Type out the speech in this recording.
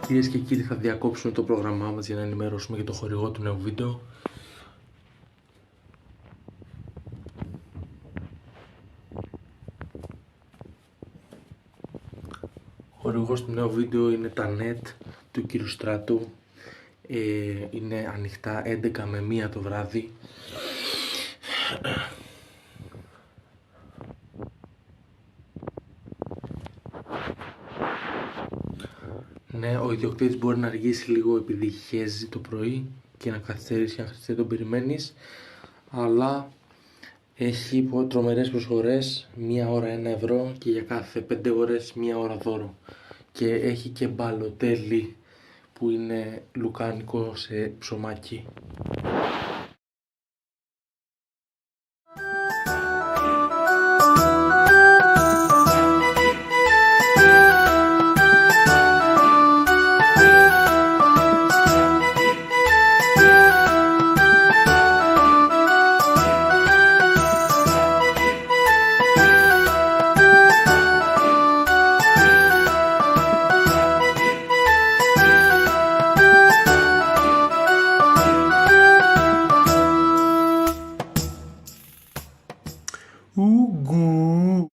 Κυρίες και κύριοι, θα διακόψουμε το πρόγραμμά μας για να ενημερώσουμε για το χορηγό του νέου βίντεο. Ο χορηγός του νέου βίντεο είναι τα net του κύριου Στράτου. Είναι ανοιχτά 11 με 1 το βράδυ. Ναι, ο ιδιοκτήτης μπορεί να αργήσει λίγο επειδή χέζει το πρωί και να καθυστερήσει αν δεν τον περιμένεις, αλλά έχει τρομερές προσφορές, 1 ώρα 1 ευρώ και για κάθε 5 ώρες 1 ώρα δώρο. Και έχει και μπαλοτέλι που είναι λουκάνικο σε ψωμάκι.